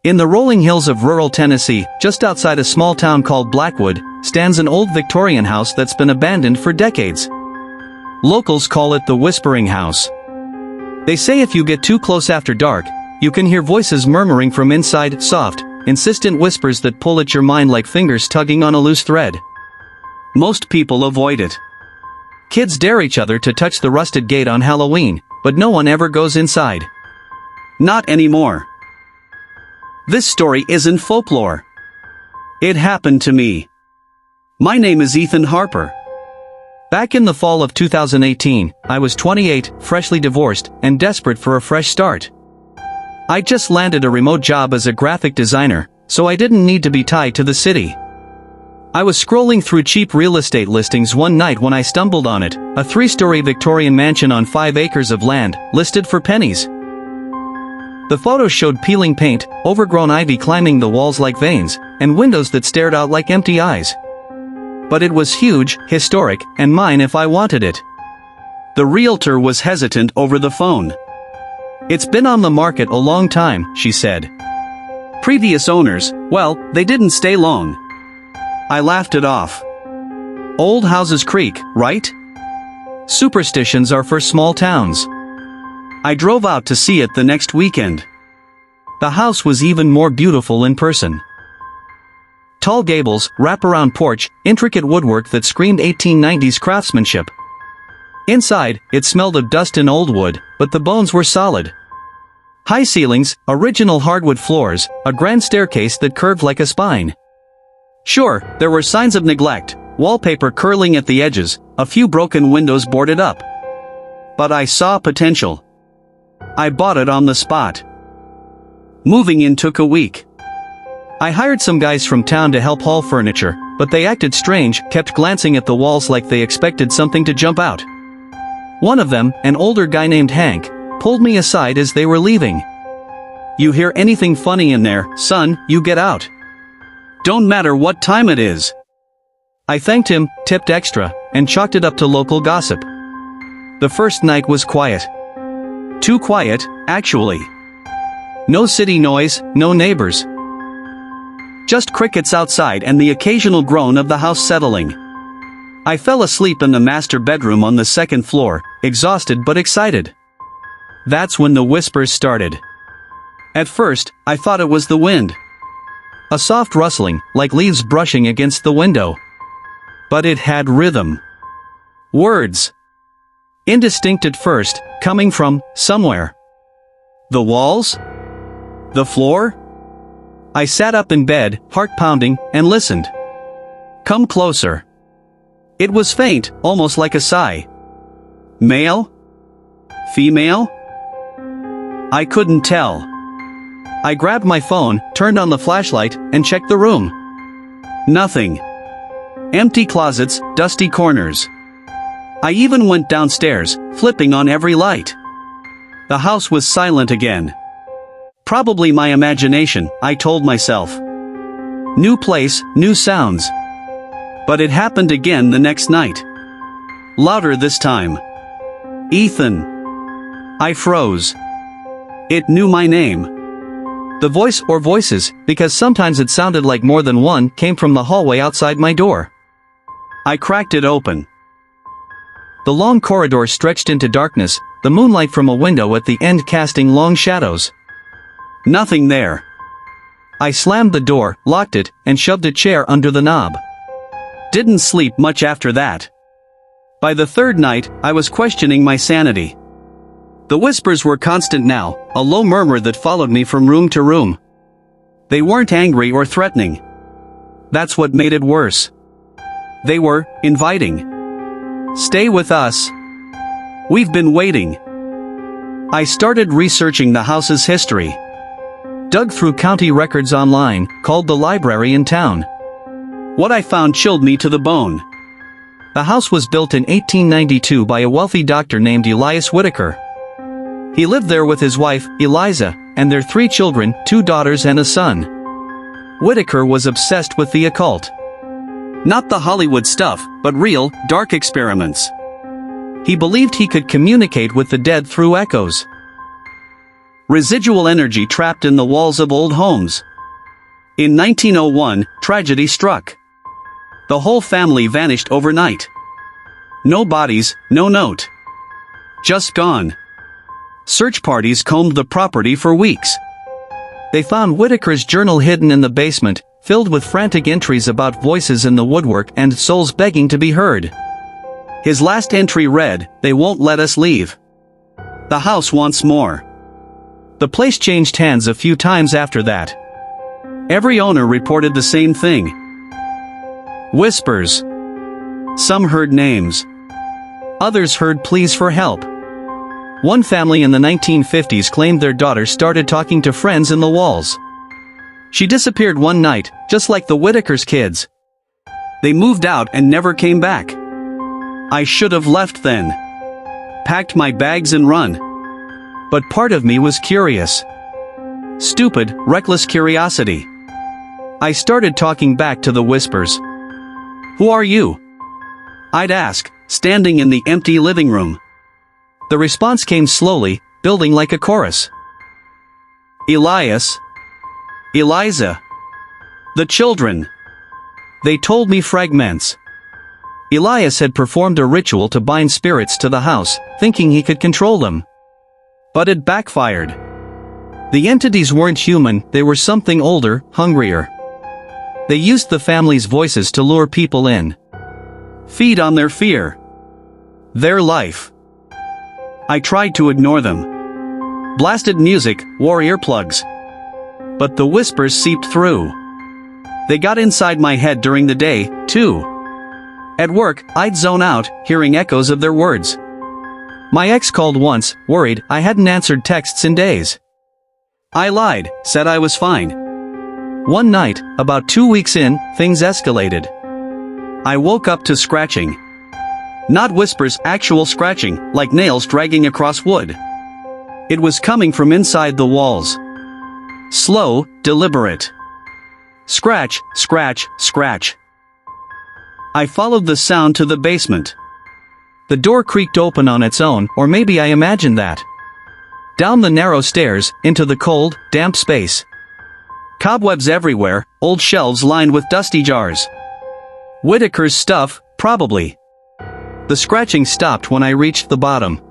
In the rolling hills of rural Tennessee, just outside a small town called Blackwood, stands an old Victorian house that's been abandoned for decades. Locals call it the Whispering House. They say if you get too close after dark, you can hear voices murmuring from inside, soft, insistent whispers that pull at your mind like fingers tugging on a loose thread. Most people avoid it. Kids dare each other to touch the rusted gate on Halloween, but no one ever goes inside. Not anymore. This story isn't folklore. It happened to me. My name is Ethan Harper. Back in the fall of 2018, I was 28, freshly divorced, and desperate for a fresh start. I just landed a remote job as a graphic designer, so I didn't need to be tied to the city. I was scrolling through cheap real estate listings one night when I stumbled on it, a 3-story Victorian mansion on 5 acres of land, listed for pennies. The photos showed peeling paint, overgrown ivy climbing the walls like veins, and windows that stared out like empty eyes. But it was huge, historic, and mine if I wanted it. The realtor was hesitant over the phone. "It's been on the market a long time," she said. "Previous owners, well, they didn't stay long." I laughed it off. Old houses creak, right? Superstitions are for small towns. I drove out to see it the next weekend. The house was even more beautiful in person. Tall gables, wraparound porch, intricate woodwork that screamed 1890s craftsmanship. Inside, it smelled of dust and old wood, but the bones were solid. High ceilings, original hardwood floors, a grand staircase that curved like a spine. Sure, there were signs of neglect, wallpaper curling at the edges, a few broken windows boarded up. But I saw potential. I bought it on the spot. Moving in took a week. I hired some guys from town to help haul furniture, but they acted strange, kept glancing at the walls like they expected something to jump out. One of them, an older guy named Hank, pulled me aside as they were leaving. "You hear anything funny in there, son, you get out. Don't matter what time it is." I thanked him, tipped extra, and chalked it up to local gossip. The first night was quiet. Too quiet, actually. No city noise, no neighbors. Just crickets outside and the occasional groan of the house settling. I fell asleep in the master bedroom on the second floor, exhausted but excited. That's when the whispers started. At first, I thought it was the wind. A soft rustling, like leaves brushing against the window. But it had rhythm. Words. Indistinct at first, coming from somewhere. The walls? The floor? I sat up in bed, heart pounding, and listened. "Come closer." It was faint, almost like a sigh. Male? Female? I couldn't tell. I grabbed my phone, turned on the flashlight, and checked the room. Nothing. Empty closets, dusty corners. I even went downstairs, flipping on every light. The house was silent again. Probably my imagination, I told myself. New place, new sounds. But it happened again the next night. Louder this time. "Ethan." I froze. It knew my name. The voice or voices, because sometimes it sounded like more than one, came from the hallway outside my door. I cracked it open. The long corridor stretched into darkness, the moonlight from a window at the end casting long shadows. Nothing there. I slammed the door, locked it, and shoved a chair under the knob. Didn't sleep much after that. By the third night, I was questioning my sanity. The whispers were constant now, a low murmur that followed me from room to room. They weren't angry or threatening. That's what made it worse. They were inviting. "Stay with us. We've been waiting." I started researching the house's history. Dug through county records online, called the library in town. What I found chilled me to the bone. The house was built in 1892 by a wealthy doctor named Elias Whitaker. He lived there with his wife, Eliza, and their 3 children, 2 daughters and a son. Whitaker was obsessed with the occult. Not the Hollywood stuff, but real, dark experiments. He believed he could communicate with the dead through echoes. Residual energy trapped in the walls of old homes. In 1901, tragedy struck. The whole family vanished overnight. No bodies, no note. Just gone. Search parties combed the property for weeks. They found Whitaker's journal hidden in the basement, filled with frantic entries about voices in the woodwork and souls begging to be heard. His last entry read, "They won't let us leave. The house wants more." The place changed hands a few times after that. Every owner reported the same thing. Whispers. Some heard names. Others heard pleas for help. One family in the 1950s claimed their daughter started talking to friends in the walls. She disappeared one night, just like the Whitakers kids. They moved out and never came back. I should have left then. Packed my bags and run. But part of me was curious. Stupid, reckless curiosity. I started talking back to the whispers. "Who are you?" I'd ask, standing in the empty living room. The response came slowly, building like a chorus. "Elias. Eliza. The children." They told me fragments. Elias had performed a ritual to bind spirits to the house, thinking he could control them. But it backfired. The entities weren't human, they were something older, hungrier. They used the family's voices to lure people in. Feed on their fear. Their life. I tried to ignore them. Blasted music, wore earplugs. But the whispers seeped through. They got inside my head during the day, too. At work, I'd zone out, hearing echoes of their words. My ex called once, worried I hadn't answered texts in days. I lied, said I was fine. One night, about 2 weeks in, things escalated. I woke up to scratching. Not whispers, actual scratching, like nails dragging across wood. It was coming from inside the walls. Slow, deliberate. Scratch, scratch, scratch. I followed the sound to the basement. The door creaked open on its own, or maybe I imagined that. Down the narrow stairs, into the cold, damp space. Cobwebs everywhere, old shelves lined with dusty jars. Whitaker's stuff, probably. The scratching stopped when I reached the bottom.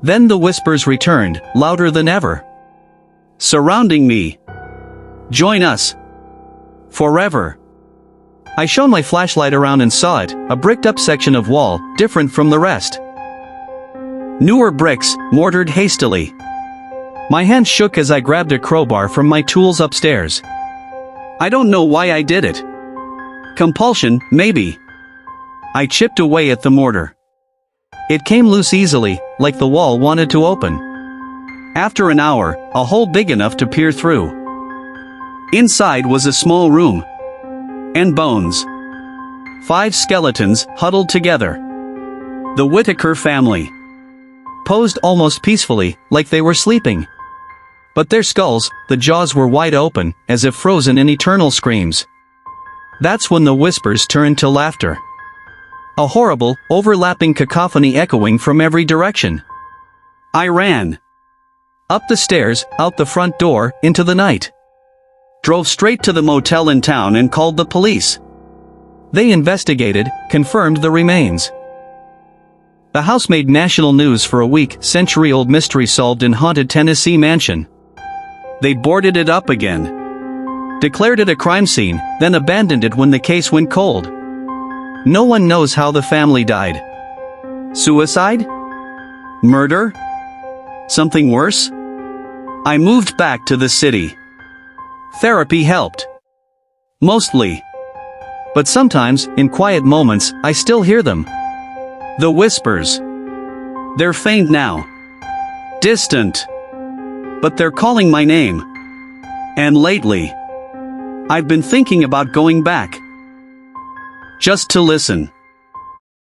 Then the whispers returned, louder than ever. Surrounding me. Join us. Forever. I shone my flashlight around and saw it, a bricked-up section of wall, different from the rest. Newer bricks, mortared hastily. My hand shook as I grabbed a crowbar from my tools upstairs. I don't know why I did it. Compulsion, maybe. I chipped away at the mortar. It came loose easily, like the wall wanted to open. After an hour, a hole big enough to peer through. Inside was a small room. And bones. 5 skeletons, huddled together. The Whitaker family. Posed almost peacefully, like they were sleeping. But their skulls, the jaws were wide open, as if frozen in eternal screams. That's when the whispers turned to laughter. A horrible, overlapping cacophony echoing from every direction. I ran. Up the stairs, out the front door, into the night. Drove straight to the motel in town and called the police. They investigated, confirmed the remains. The house made national news for a week, century-old mystery solved in haunted Tennessee mansion. They boarded it up again. Declared it a crime scene, then abandoned it when the case went cold. No one knows how the family died. Suicide? Murder? Something worse? I moved back to the city. Therapy helped. Mostly. But sometimes, in quiet moments, I still hear them. The whispers. They're faint now. Distant. But they're calling my name. And lately, I've been thinking about going back. Just to listen.